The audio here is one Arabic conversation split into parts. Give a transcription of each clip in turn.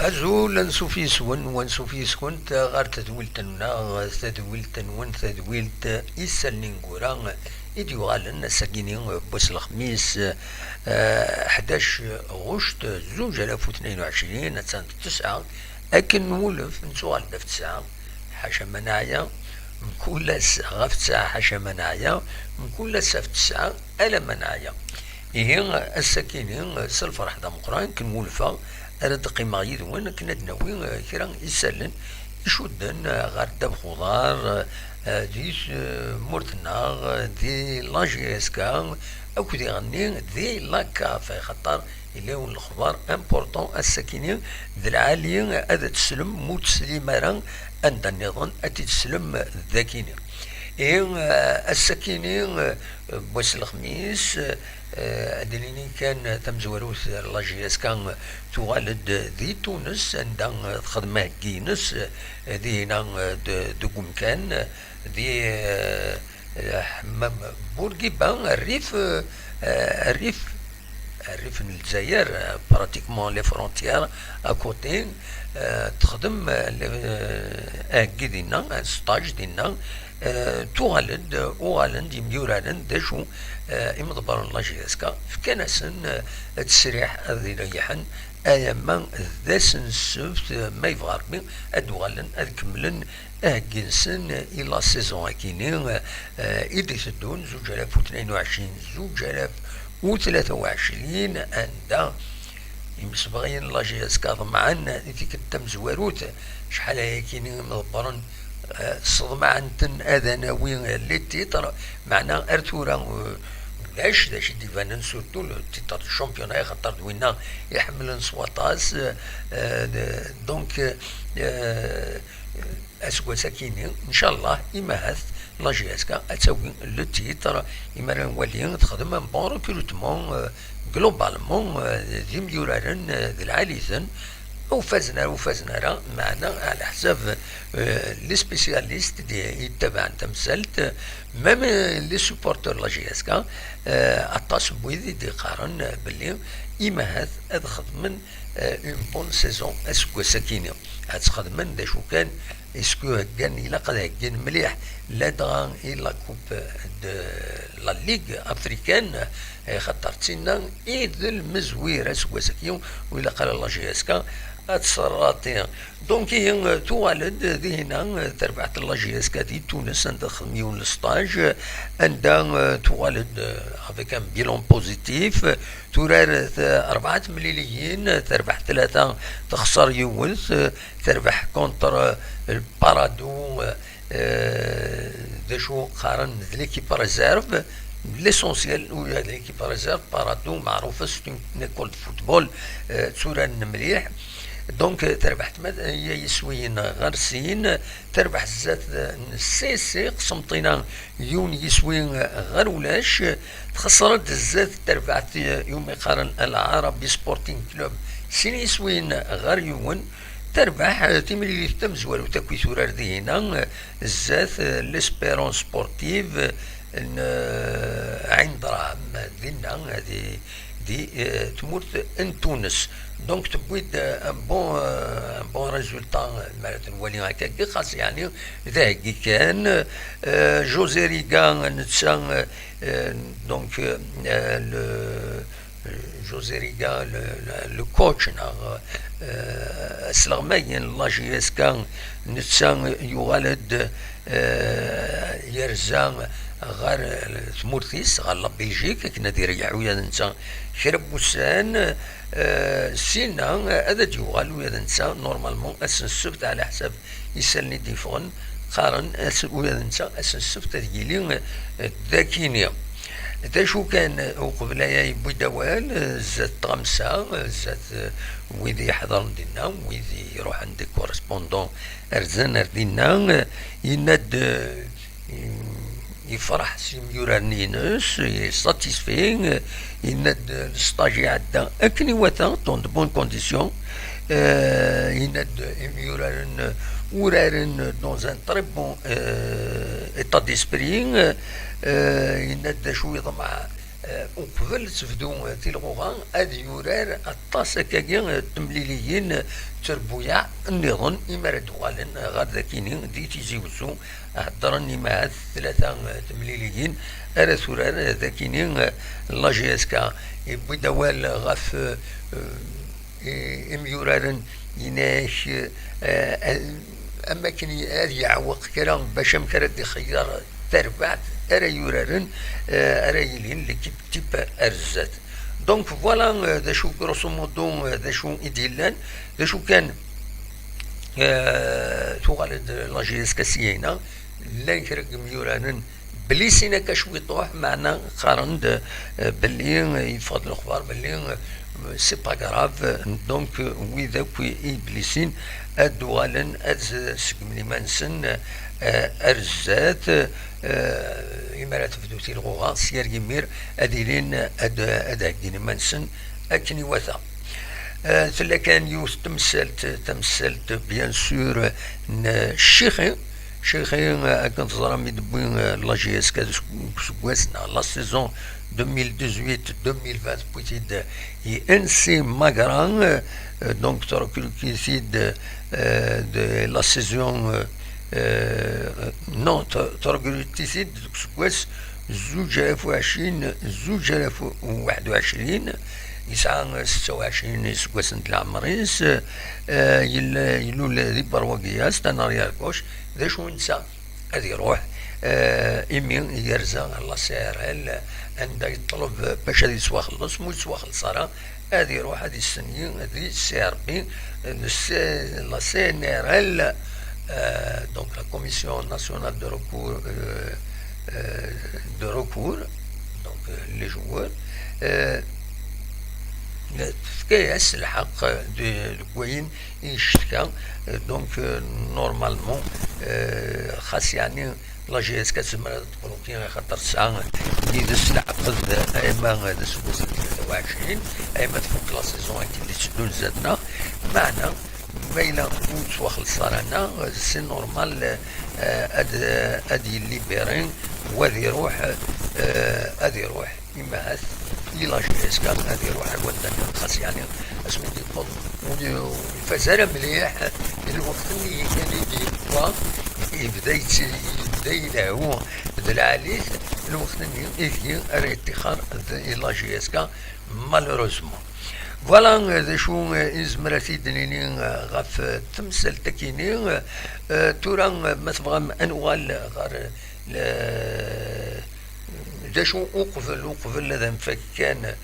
أزول نسوفيس ونسوفيس كنت غير تدويلتنا تدويلت إسالنينكورا إدي غالن ساكيني بوس الخميس 11 غشت 2022 سنة 9 أكن نولف نسوال في 9 حاشا منايا كل غف 9 حاشا منايا كل في 9 ألا منايا إيه الساكينين سالفرح دا مقران كنولفا أرد قيمة يدوان كنا دناوي كرا يسالن يشدن غير داب خضار دي مورتنا دي لاجيسكا أو كدي غني دي لاكا في خطر اللي هو الخضار امبورطون الساكنين ذي العاليين هذا تسلم موت سليمارا عند النظام أتي تسلم ذاكينين إيه الساكنين بوس الخميس أدليني كان تمزوروث لاجياس كان توالد ذي تونس عندها خدمة كينس ذي هنا دقوم كان ذي حمام بورقيبة الريف الجزائر براتيكمون لي فرونتيير اكوتي تخدم اكي دينا ستاج دينا توغالند يميورالن داشو يمضبر لاجيسكا فكانسن تسريح ذي ريحن اياما ذاسن السبت ما يفغربي ادوغالن اكملن اكنسن الى سيزون اكيني ايدي تدون 2022 2023 عندها يمسبغين لاجيسكا معنا ديك التمزواروت شحال هيكيني مضبرن صدمة عندن أذناوي اللي تيتر معنا أرتورا لاش ديفانن سورتو تيتر الشامبيون خاطر دوينا يحمل سواطاس دونك اسكو ساكيني ان شاء الله إما هاث لاجيسكا تسوي لو تيتر إما نولي تخدم بون ريكروتمون جلوبالمون دي ميورارن ذي العاليثن وفازنا معنا على حساب لي سبيسياليست دي يتبع تمثلت ميم لي سوبورتور لاجيسكا عطاس بويدي دي قارن باللي إما هاد خدمن اون بون سيزون اسكو ساكينه هاد خدمن دا شو كان اسكو كان إلا قد هكين مليح لا دغا إلا كوب دو لا ليغ افريكان خاطر تينا إذ المزوير اسكو ساكيون وإلا قال لاجيسكا أتصراتي دونك هي توالد ذي هنا تربعت لاجيسكا دي تونس عندها خميون الستاج عندها توالد افيك ان بيلون بوزيتيف تورار 4 مليليين تربح 3 تخسر يوث تربح كونتر البارادو ذا شو قارن ليكيب ريزيرف ليسونسيال ولا ليكيب ريزيرف بارادو معروفه سيتي نيكول فوتبول توران مليح دونك تربحت هي يسوين غرسين تربح الزات سي قسمطينا يون يسوين غير ولاش تخسرت الزات تربحت يوم يقارن العربي سبورتين كلوب سين يسوين غير يون تربح تيملي تمزوال وتاكوي ثورار دي هنا الزات ليسبيرون سبورتيف عين دراهم دينا هذه دي تموت ان تونس دونك تبويد بون ريزولتا معناتها نولي هكاك خاص يعني ذاك كان جوزي ريغا نتسا دونك جوزي ريغا لو كوتش سلغماين لاجيسكا نتسا يغالد يرزا غير ثمورتيس غير بلجيك كنا دير يعويا نتا شرب وسان سينا هذا جوغال ويا نتا نورمالمون اسن السبت على حساب يسالني ديفون قارن ويا نتا اسن السبت ديالي ذاكينيا دا شو كان وقبلايا يبوي دوال زاد غمسة زاد ويدي يحضر دينا ويدي يروح عند كورسبوندون ارزان اردينا يناد يفرح سيميورانينوس يساتيسفين يناد الستاجي عدا اكني وثا دون دو بون كونديسيون يناد يميوران ورارن دون ان تري بون ايتا ديسبري يناد شويه مع وقبل تبدو تيلغوغا هاد يورار الطاس هكاكي تمليليين تربويا نظن إما دوالن غير ذاكينين دي تيزيوزو هضرني مع ثلاثة تمليليين أرا ثورار ذاكينين لا جي اس كا يبوي دوال غاف يورارن يناش اما كان يعوق كرا باش مكرا دي خيار تربعت ارا يورارن ارا يلين لكيب تيب ارزات دونك فوالا ذا شو غروسو مودو ذا شو يديلان ذا شو كان توغالد لا جي اس كاسيينا لا يكرق ميورانن بلي سينا كشوي طوح معنا قارند بلي يفضل الاخبار بلي سي با غراف دونك وذاك ابليسين ادوالن از سكملي مانسن ارزات يمرا تفدو تيلغوغا سير يمير اديلين اداكين مانسن اكني وثا ثلا كان يوس تمثلت بيان سور الشيخي كنت ظلام يدبوين لا جي اس كا سكواسنا لا سيزون 2018-2020 بوتيد ينسي ماغران دونك تركل كيسيد دو لا سيزون نو تركل تيسيد سكواس 2020 يسعى 26 سكواس نتاع العمريس يلو ذي برواقياس تاع ناريالكوش ذا شو نسى هذا يروح إيمين يرزا الله سيرال عند يطلب باش هذا يسوا خلص مو يسوا خلص راه هذا يروح هذه السنين هذه السي ار بي لا سي ان ار ال دونك لا كوميسيون ناسيونال دو ركور دونك لي جوار تفكاس الحق الكوين يشتكى دونك نورمالمون خاص يعني لا جي اس كتسمى تبروكين خاطر ساعة يدس العقد ايما دس 23 ايما تفوق لا سيزون اللي تشدون زادنا معنا مايلا وتسوا خلصانا سي نورمال ادي ليبيرين وهذا يروح يماث لا جي اس كا هذه يروح الودان خاص يعني اسمو يفضل والفزارة مليح الوقت اللي كان يبدا يلعبو بدا العاليث الوقت اللي يجي اتخاذ لا جي اس كا مالوروزمون فوالا ذا شو يزمر تيدنيني غاف تمثل تكيني تورا ما تبغى انوال غير ذا شو وقفل هذا مفكان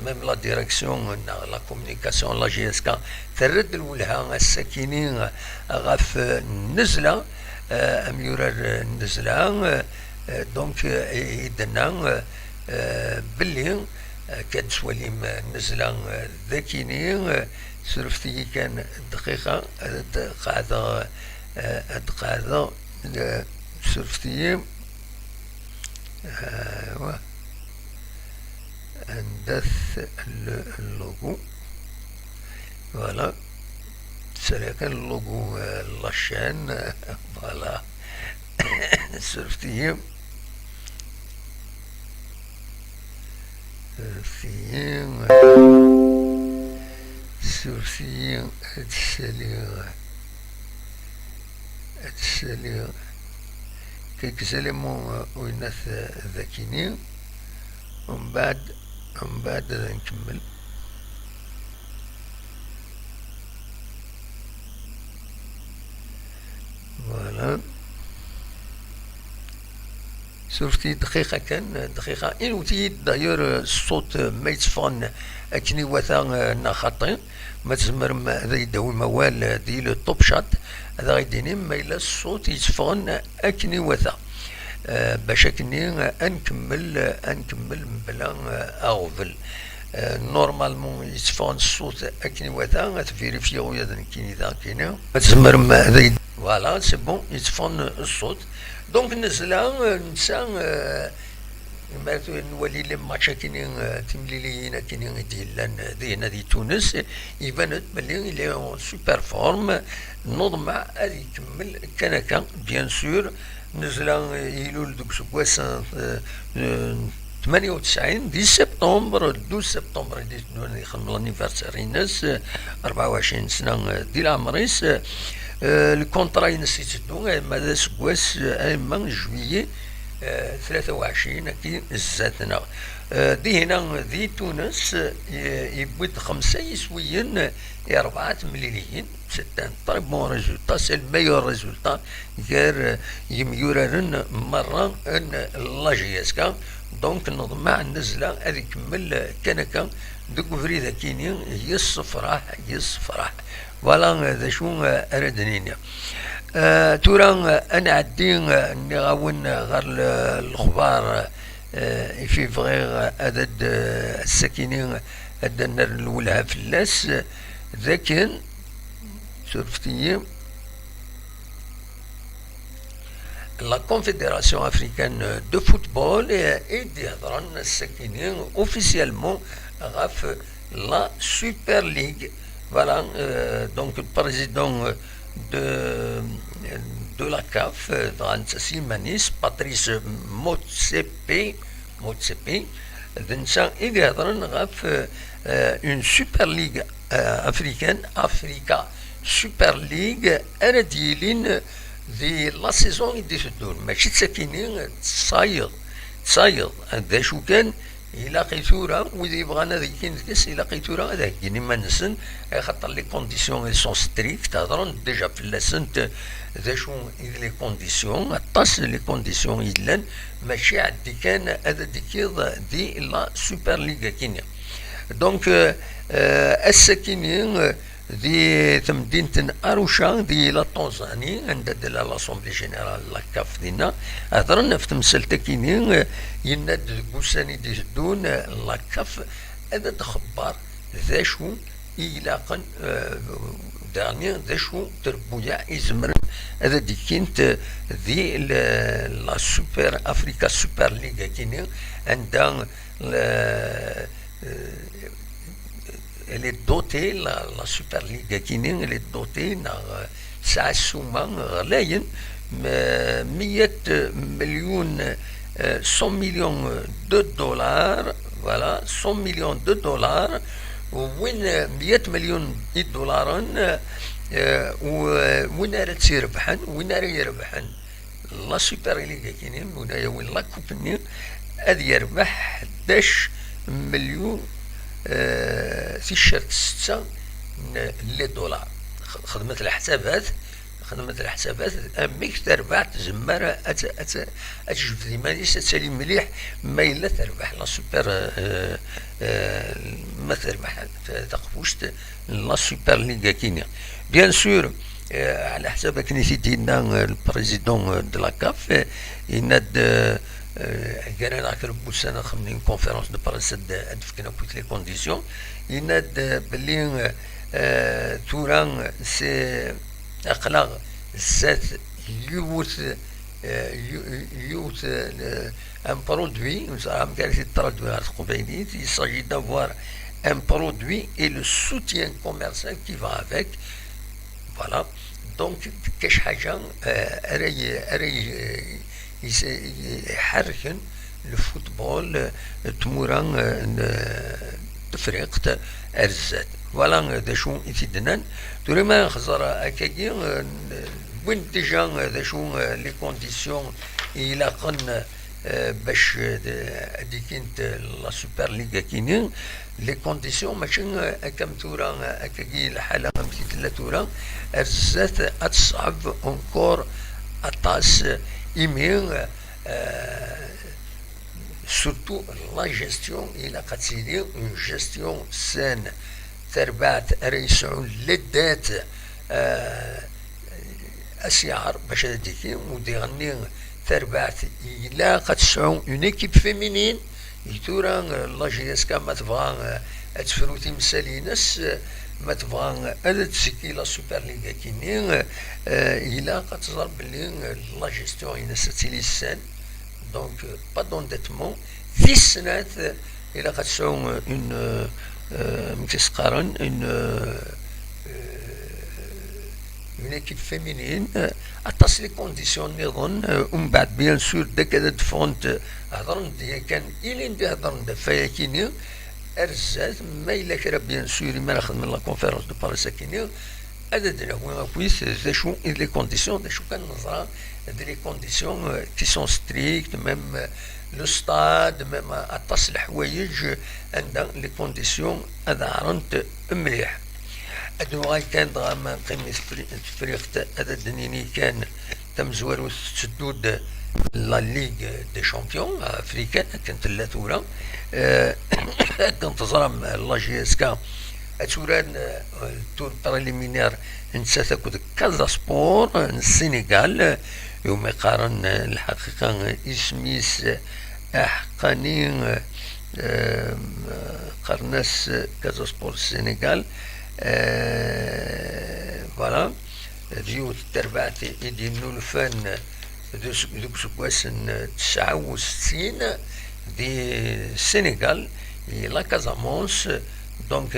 ميم لا ديريكسيون لا كومونيكاسيون لا جي اس كا ترد الولها الساكنين غاف النزله اميورا النزله دونك يدنا باللي كان سواليم النزله ذاكيني سرفتي كان دقيقه قاعده سرفتي ندث اللوغو فوالا سلاكن اللوغو لاشين فوالا سرفتيهم سرفتيهم هتساليغ كيك سلمو ويناث ذاكينين ومن بعد نكمل فوالا سورتي دقيقة كان دقيقة إن وتيت داير الصوت ما يتفان أكني وثا نخطي ما تزمر هذا يدوي موال ديال الطوب شات هذا غيديني ما إلا الصوت يتفان أكني وثا باش أكني أنكمل بلا أغفل نورمالمون يتفان الصوت أكني وثا تفيريفيو يا كيني ذا كينا ما تزمر هذا فوالا سي بون يتفان الصوت دونك نزلا نسى نولي الماتشا كاينين تمليليين كاينين ديال دي تونس يبانت بلي لي اون سوبر فورم نوض مع غادي يكمل كان بيان سور نزلا يلول دوك سكواس 98 دي سبتمبر 12 سبتمبر دي يخدم لانيفرساري ناس 24 سنه دي العمريس. الكونترا ينس يتدو ماذا سكواس اما جويي 23 كي زاتنا دي هنا دي تونس يبود 5 يسويين 4 مليونين ستان طيب بون ريزولتا سي الميور ريزولتا غير يميورن مرة ان لاجياسكا دونك نضمع النزلة هذه كمل كان ديكوفري كيني يصفرح فوالا ذا شو اردنينيا. تورا انا عدين نغاون غير الخبار في فغير عدد الساكنين هذا النار الاولى في اللاس ذاك سورفتي la Confédération africaine de football et d'Hadran Sakinin officiellement RAF la Super League. Voilà, donc le président de la CAF, Dran Manis, Patrice Motsepe, et d'Hadran RAF une Super League africaine, Africa Super League, Eredilin. ذي لا سيزون يدي تدور ماشي تساكينين تصايد هذا شو كان إلا قيتورا وإذا بغانا ذيك كاس إلا قيتورا هذا كيني ما نسن خاطر لي كونديسيون سون ستريكت هضرون ديجا في لاسنت ذا شو لي كونديسيون اطاس لي كونديسيون يدلان ماشي عندي كان هذا ديكيض دي لا سوبر ليغا كينيا دونك الساكينين دي مدينة أروشا دي لا طنزاني عند لاسومبلي جينيرال لا كاف دينا هضرنا في تمثال تاكيني يناد قوساني دي دون لا كاف هذا تخبر ذا شو إلاقا داني ذا شو تربويا يزمر هذا دي كنت ذي لا سوبر أفريكا سوبر ليغا كيني عندها elle est dotée, la Super League Guinée, elle est dotée ساعة سوما غلاين 100 مليون 100 مليون $, voilà 100 مليون $, وين 100 مليون $, وين راه تيربحن وين راه يربحن لا سوبر ليغا كيني وين لا كوبني هذا يربح 11 مليون تيشيرت 6 لي دولار. خدمت الحسابات ميك تربح تزمر اتجبد ديما تسالي مليح ما الا تربح لا سوبر ما تربح تقفوش لا سوبر ليغا كينيا بيان سور على حساب كنيتي ديالنا البريزيدون دو لا كاف يناد قالنا كربو سنة خمنين كونفيرونس دو برنس فكنا كويت لي كونديسيون يناد بلي توران سي اقلاغ زات يوت ان برودوي نسام قال سي ترادوي على القبيلي il s'agit d'avoir un produit et le soutien commercial qui va avec voilà donc كاش حاجة راي يحركن الفوتبول تمورا تفريق ارزات فوالا ذا شو يفيدنا توري ما خزر هكاكي وين ديجا ذا شو لي كونديسيون الى قن باش ديكينت لا سوبر ليغا كينين لي كونديسيون ماشي كم تورا هكاكي الحاله مشيت لا تورا ارزات اتصعب اونكور اطاس إيميل surtout la gestion إلى قد سيدي une gestion saine تربات ريسون لدات أسيار باش هاديكي وديغني تربات إلى قد سعون une équipe féminine يتورا لا جيسكا ما تبغى تفروتي مسالينس ما تبغى هذا تسكي لا سوبر ليغا كيني إلا قد تظهر بلي لا جيستيون ينساتي لي سان دونك با دونديتمون في السنات إلا قد تسعو اون une équipe féminine attache les conditions نظن ومن بعد بيان سور دكا دفونت هضرن كان إلين بهضرن فياكيني أرزات ما إلا كرا بيان سور ما ناخذ من لا كونفيرونس دو باريس ساكيني هذا وين كويس شو لي كونديسيون شو كان نظرا des conditions qui sont strictes, même le stade, même attache الحوايج عندها les conditions هذا عرنت مليح. هذا كان دراما قيمة فريق هذا الدنيني كان تم زوارو تسدود لا ليغ دي شامبيون افريكان كانت اللاتورة كانت تزرم لا جي اس كا توران التور بريليمينير نساتك كازا سبور السنغال يوم يقارن الحقيقة اسميس أحقاني قرناس كازا سبور السنغال فوالا ديوت تربعتي إدي نولفان دوك سكواس 69 دي السنغال لا كازامونس دونك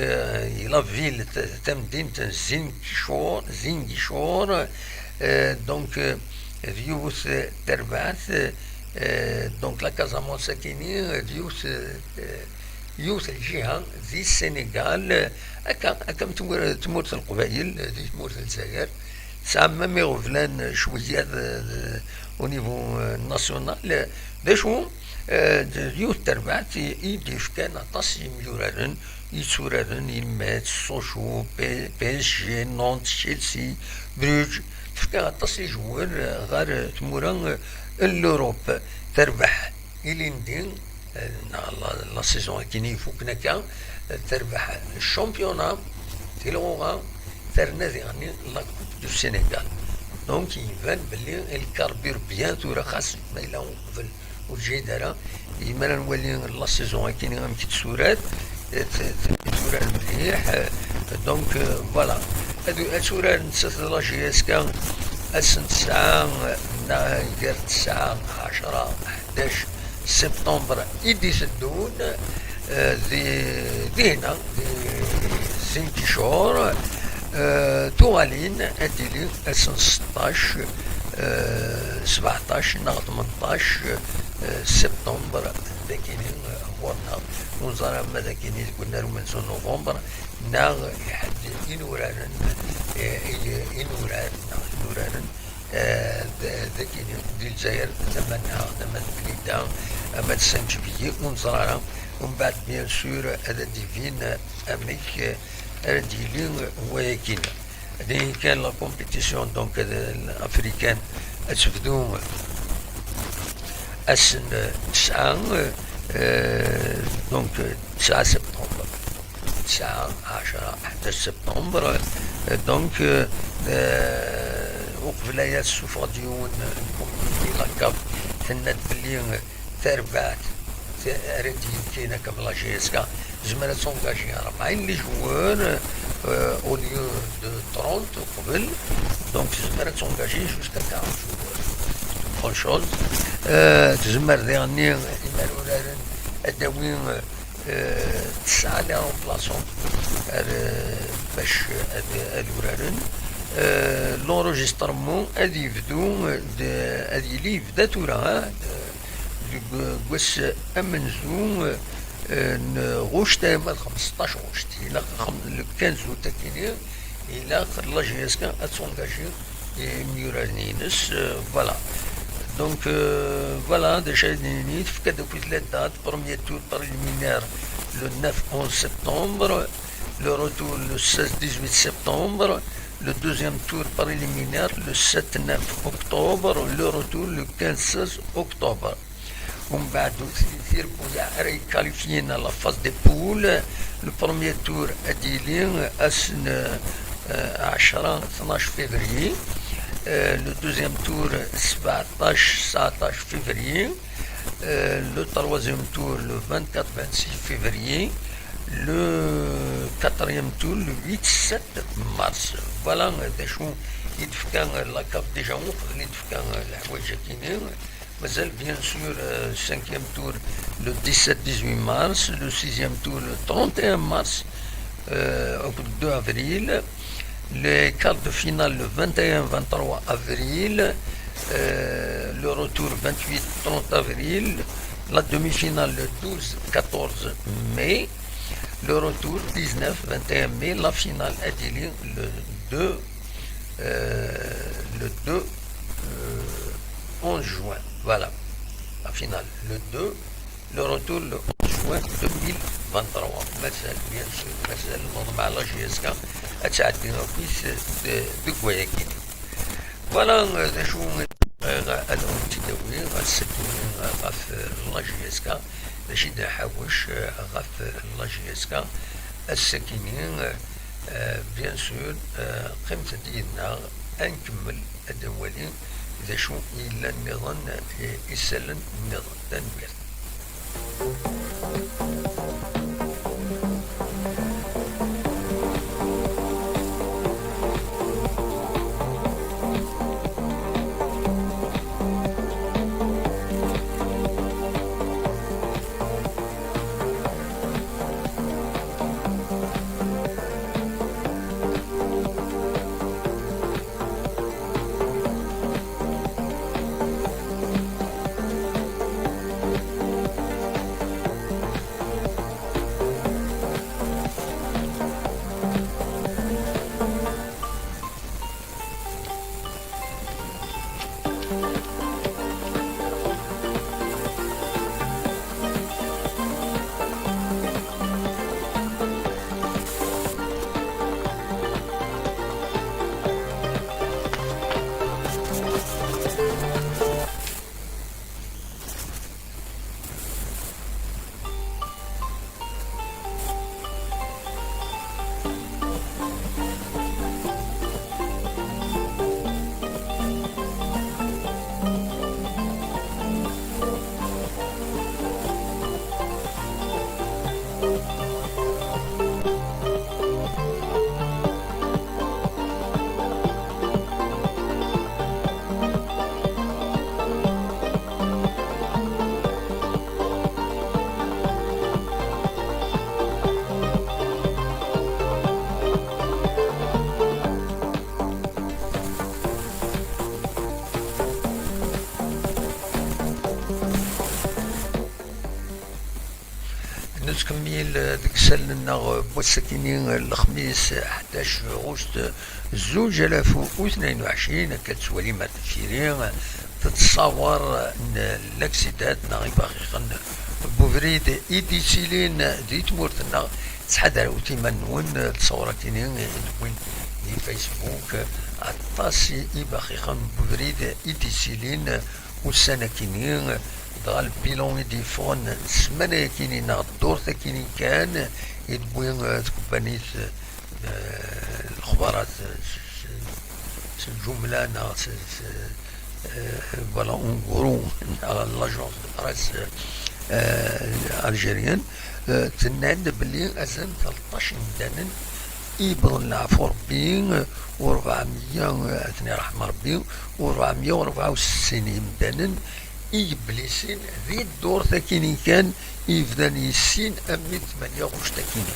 لا فيل تمدينة زينكيشور دونك ديوت تربعت دونك لا كازامونس ساكنين يوث الجهة ذي السنغال هكا تمورت القبائل ذي تمورت الجزائر ساعة مي غفلان شوية او نيفو ناسيونال داشو يوث تربعت يديف كان عطاس يميورارن يتورارن يمات سوشو بي اس جي نونت تشيلسي بروج فكان عطاس يجور غير تمورا الأوروب تربح إلين دين لا سيزون كيني فوقنا كان تربح الشامبيونا تيلوغا ترنادي يعني لا كوب دو سينيغال دونك يبان بلي الكاربير بيانتو راه خاص ما الا قبل والجداره يما نولي لا سيزون كيني غير كتسورات تسورات مليح دونك فوالا هادو السورات نسات لا جي اس كان السنة 9 نهار 9 10 11 سبتمبر يدي سدون دينا زنكيشور توالين اديلي السنة 16 17 نهار 18 سبتمبر ذاكيني هورنا ونزار ماذا كاينين قلنا من نوفمبر ناغ لحد إنوران ذاكيني دي الجزائر ثمنها ثمن بليدان أما 5 جويي ونزارها ومن بعد بيان سور هذا ديفين أمريك ديلين وياكين هذه كان لا كومبيتيسيون دونك الأفريكان تفدو السنة 9 دونك 9 سبتمبر 9 10 11 سبتمبر دونك وقبلايات السفرديون الكوميونيتي لاكاب تنات بلي تربعت ردي كاينه كبلا جيسكا زمانة سونكاجي 40 لي جوار او ليو دو 30 قبل دونك زمانة سونكاجي جوسكا 40 جوار بون شوز تزمر ديغني يمالورارن اداوين 9 لي رومبلاسون باش ادورارن لونجسترمون هادي يبدو هادي لي بدا تورا واش امنزو غوش تايما 15 غوش الى 15 تاكيني الى لا جيسكا اتسونجاجي ميورانينس فوالا دونك فوالا ديجا نيت في كادوك 3 دات بروميير تور بريليمينير لو 9 11 سبتمبر لو روتور لو 16 18 سبتمبر le deuxième tour préliminaire le 7-9 octobre, le retour le 15-16 octobre. On va qualifier dans la phase des poules. Le premier tour à Dilin à 12 février. Le deuxième tour 17 février. Le troisième tour le 24-26 février. Le quatrième tour le 8-7 mars. Voilà شو يدفكان لاكاب ديجا وقت يدفكان الحوايج كاينين مازال بيان سور 5e tour le 17-18 mars, le 6e tour le 31 mars au 2 avril, les quarts de finale le 21-23 avril, le retour 28-30 avril, la demi-finale le 12-14 mai, le retour 19-21 mai, la finale à Dili le 2 11 juin. Voilà, la finale le 2, le retour le 11 juin 2023. مثلا بيان سور مثلا الموضوع على جيسكا اتعدينا كويس دو كواياكين. فوالا ذا شو الأم تداوي غاسكين غاف لاجيسكا باش نحوش غاف لاجيسكا الساكنين بيان سور قيمة ديالنا نكمل الدوالي ذا شو إلا النظام يسلن النظام تنوير. نتكمل ديك سالنا بوسكينين الخميس 11 أغسطس 2022 كتولي مع التفيرين تتصور لاكسيدات ناغي باقي بوفريد إيديسيلين دي تمورتنا تحدر وتيمنون تصورة كينين وين دي فيسبوك عطاسي إباقي بوفريد إيديسيلين والسنة كينين دغا البيلون يديفون السمانة كيني ناغ الدور كيني كان يدبوين تكوبانيت الخبارات الجملة ناغ فوالا اونغرو ناغ لاجونس دو براس الجيريان تنعد بلي أزن 13 مدانا يبضن العفو ربي و400 ثني رحمة ربي و464 مدانا إبليسين ذي الدور تاكيني كان يفدان يسين أمي 8 تاكيني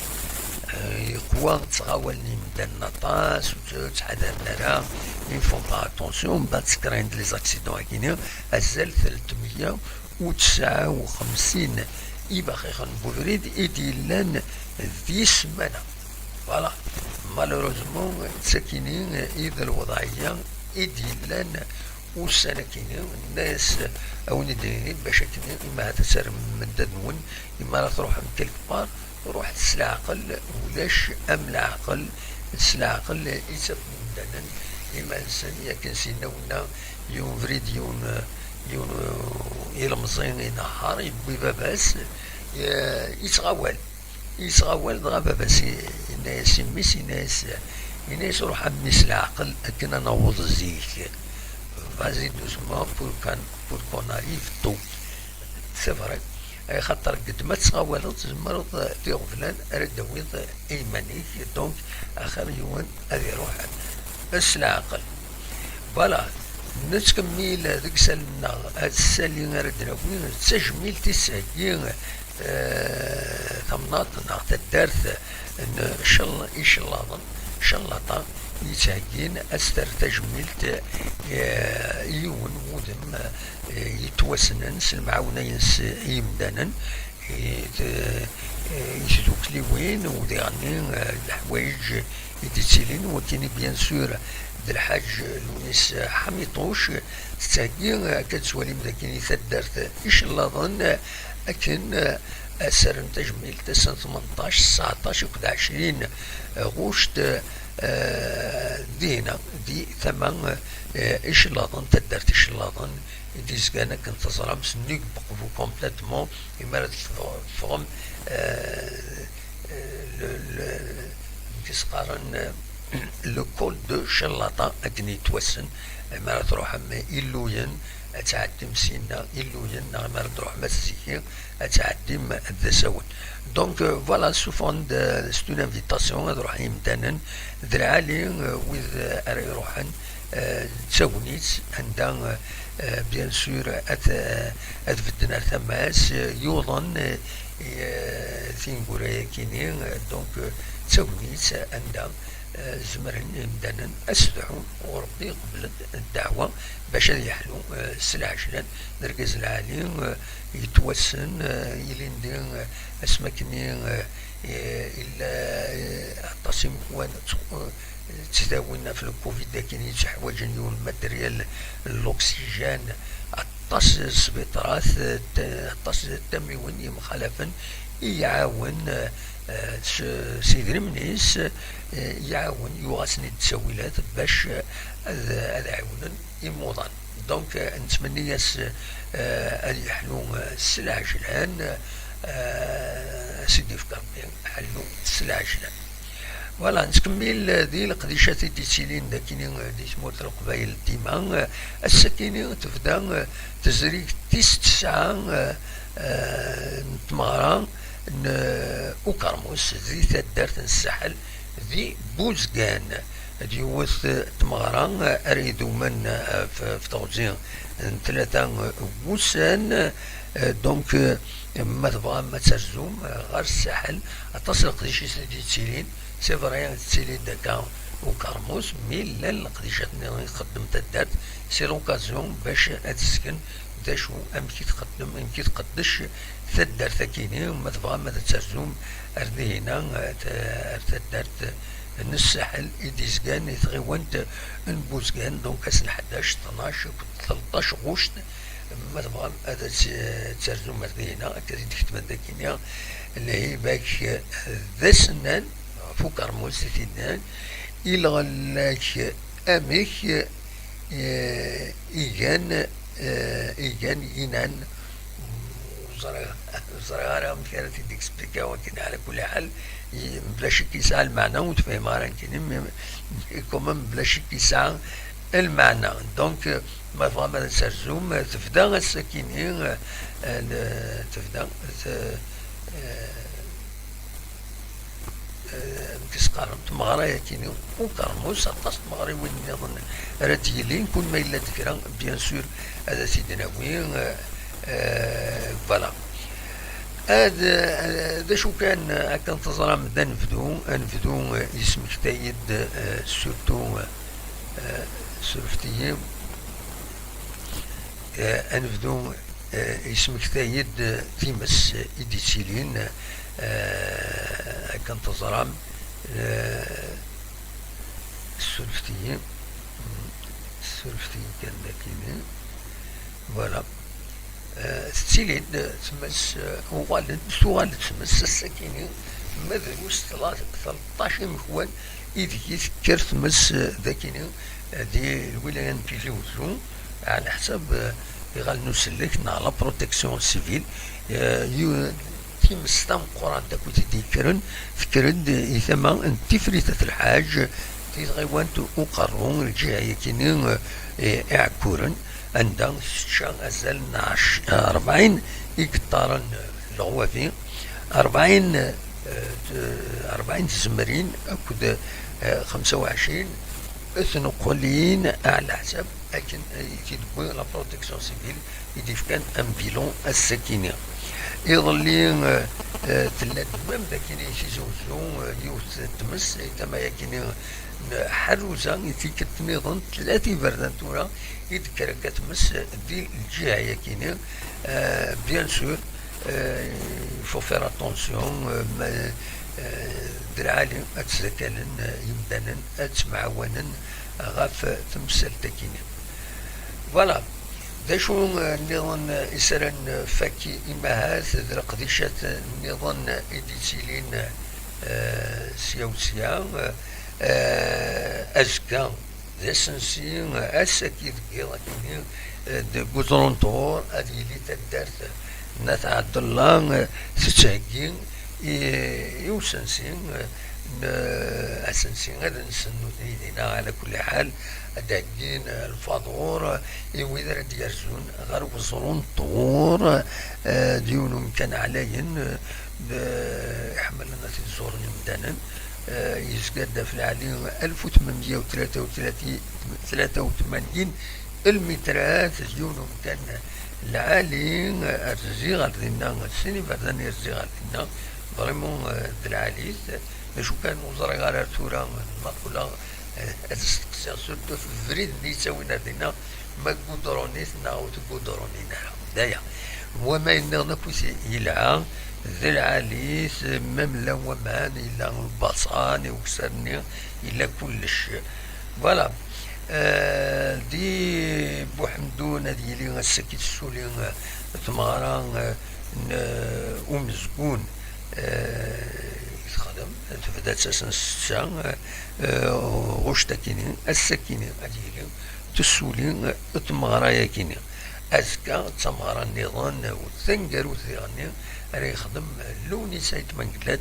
يقوى تغاولني مدان نطاس وتحدى النرا يفون با اتونسيون بعد سكرين لي زاكسيدون كيني أزال 359 يباقي خان بوفريد إديلان ذي سمانة. فوالا مالوروزمون تساكيني إذا الوضعية إديلان والسنة كيني الناس او نديرين باش كيني اما تسار من دنون اما لا تروح من كلك بار روح تسلعقل ولاش ام العقل تسلعقل يسف من دنن اما انسان كنسينا ونا يون فريد يون يلمزين نهار يبوي باباس يتغاول دغا باباس الناس يميس الناس روح اميس العقل كنا نوض الزيك. Vas-y doucement pour qu'on arrive tôt. C'est vrai. خاطر قد ما تغاولت تزمرض في غفلان ردويض ايمانيك دونك اخر يوم هذه يروح بس العقل. فوالا نتكمل ديك سالنا هاد السالي ردنا وين تسجميل تسعين ثمنات ناخذ الدارث ان شاء الله شلاطة يتهجين أستر تجميلت يون مودم يتوسنن المعاونة ينس يمدانن يسلوك لي وين وديعني الحوايج يديتيلين وكيني بيان سور الحاج لونيس حميطوش تتهجي كتسوالي مداكيني تدارت إيش الله ظن أكن أسر تجميل سنة 18 19 وكذا 20 غوشت دينا دي ثمان إيش لاظن تدرت إيش لاظن دي زكانا كنت تصرم سنيك بقفو كومبليتمون إمارة فهم كيسقارن لو كول دو شلاطة أكني توسن إمارة تروح إلوين أتعدم سينا إلوين إمارة تروح مسيحي أتعدم الدساون دونك فوالا سو فون سي اون انفيتاسيون نروح يمدانا درعالي وذ أري روحن تساونيت عندها بيان سور أتفدنا ثماس يوضن ثينغوريا كيني دونك تساونيت عندها زمرن يمدانا أسدعو وربي قبل الدعوة باش يحلو السلعجلان نركز العالي يتوسن يلين اسمكني إلا التصميم وان تداولنا في الكوفيد لكن يتحوج نيون الماتريال الأكسجين الطاس السبيطرات الطاس التمويني مخالفا يعاون سيدي المنيس يعاون يغسني التسويلات باش أذعونا يموضان دونك نتمنى ياس يحلو السلع جلان سيدي فكرني حلو السلع جلان فوالا نكمل دي القديشة ديتيلين داكيني دي تموت القبايل ديما السكيني تبدا تزريك تيس تسعة تمارا وكرموس ذي تدارت الساحل ذي بوزقان ديوث تمغران أريدو من في توزيع 3 وسان دونك ما تبغى ما ترزوم غير الساحل اتصل قديشي سيدي تسيلين سي فريان تسيلين داكا وكرموس ميلا القديشات اللي قدمت الدارت سي لوكازيون باش تسكن داشو امكي تقدم امكي تقدش تدار ثكيني وما تبغى ما ترزوم اردي هنا تدارت الساحل يديزكان يتغيونت نبوزكان دونك اسن 11 12 13 غوشت ما تبغى هذا ترزوم مردينا كذي تكتب داكينيا اللي هي باك ذا سنان فوق رموز تينان إلا غلاك أميك إيجان ينان زرارة كانت تكسبليكا ولكن على كل حال بلا شك يسعى المعنى وتفهم راه كاين كومون بلا شك يسعى المعنى دونك ما فغا ترزوم تبدا السكينين تبدا كيسقارم تمغرا كاين وكرموس اطاس تمغري وين نظن راه ديالين كون ما الا ذكرى بيان سور هذا سيدنا وين فوالا هذا شو كان هكا تزرى مدا نفدو يسمك تايد سورتو سورفتيي انفدو يسمك تايد تيمس إديتيلين هكا تزرى سورفتيي كان داكيني فوالا ستيلين تمس وغالد تمس السكيني مدروس 13 مخوان إذا يذكر تمس ذاكيني دي الولايات في وزون على حسب يغال نسلك على بروتيكسيون سيفيل تمس تام قران داكو تذكرن فكرن يثما انتفريتة الحاج تيغيوان وقرون الجهة كينين اعكورن عندها شان أزال 40 إكتارا الغوافي 40 تزمرين أكد 25 اثنقلين على حسب لكن يتدبوا لا بروتيكسيون سيفيل يدير كان ان بيلون السكينه يظلين تلات مام ذاكين يتزوجون يوث تمس تما يكين حروزة يتيك تنظن ثلاثي بردان تورا يذكر كتمس دي الجهة يكين بيان سور faut faire attention درعالي اتزكالن يمدانن اتمعونن غاف تمثل تكيني فوالا ذا شو نظن إسرن فكي إمهات ذا قديشة نظن إديتيلين سيوسيا أزكا ذا سنسي أساكي ذكيرا كيني ذا قدرونتور أدي لي تدارت نات عبد الله تتاكين يوسنسين أسنسين غدا نسنو دينا على كل حال داكين الفاضور وإذا يرجون غير وصلون طور ديونهم كان عليهم يحمل لنا تزور مدانا يزقد في العالي 1883 المترات ديونهم كان العالي الزيغال دينا السني بعدين الزيغال دينا فريمون العالي شو كان وزراء غير تورا المقولة استقسام سورتو في الفريد اللي يسوينا دينا ما قدرونيس ناو تقدرونينا دايا وما ينغنا كوسي يلعى ذي العاليس مملا ومان إلا البصان وكسرني إلا كلش فوالا دي بوحمدون هذه اللي غسكي السولي ثمارا ومزقون يتخدم تبدا اساسا الساعه غشتا كيني السكيني اديلي تسولي تمغرايا كيني ازكا تمغرا النظام وثنقر وثيغني راه يخدم لوني سايت منقلات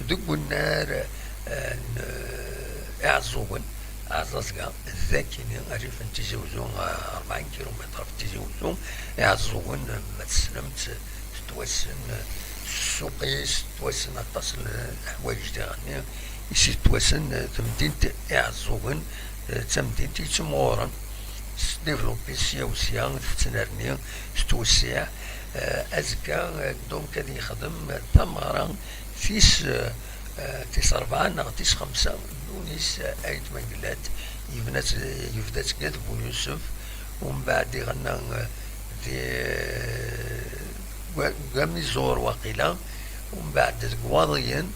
ذوك النار اعزوغن عزازكا الذاكيني عرف تزوجون 40 كيلومتر تزوجون اعزوغن ما تسلمت تتوسن السوقيس توسن اتصل الحوايج تاعنا يسي توسن تمدينت اعزوغن تمدينت يتمورن ديفلوبي سياوسيا تتنرني تتوسع ازكا دونك هذا يخدم تمارا تيس 4 ناغ تيس 5 لونيس ايت منقلات يفدات قاد بو يوسف ومن بعد يغنى دي قام يزور واقيلا ومن بعد قواضيا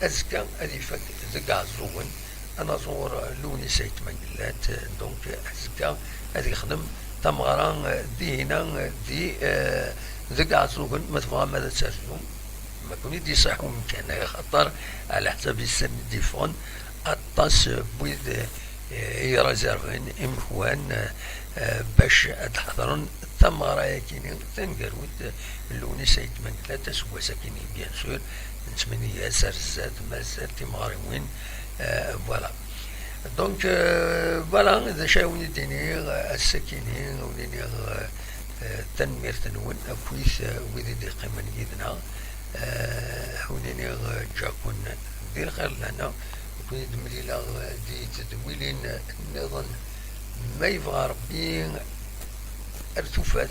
ازكا هذه فك ذكا زوين انا زور لوني سيت منقلات دونك ازكا هذه يخدم تمغرا دي هنا دي ذكا زوين ما تبغى ماذا تسجلون ما كوني دي صح ومكان خطر على حسب السن ديفون اطاس بويد يرزرفين امكوان باش تحضرون ثمرة يكيني تنقروت اللوني سيد من ثلاثة سوا ساكيني بيان سور نتمنى سرزات مازال تمغريوين فوالا دونك فوالا إذا شاوني ديني الساكيني وليني تنمير تنون أكويث وذي دي قيمة يدنا حوليني جاكون دير خير لنا كون دمليلا دي تدويلين نظن ما يبغى ربي ارتفات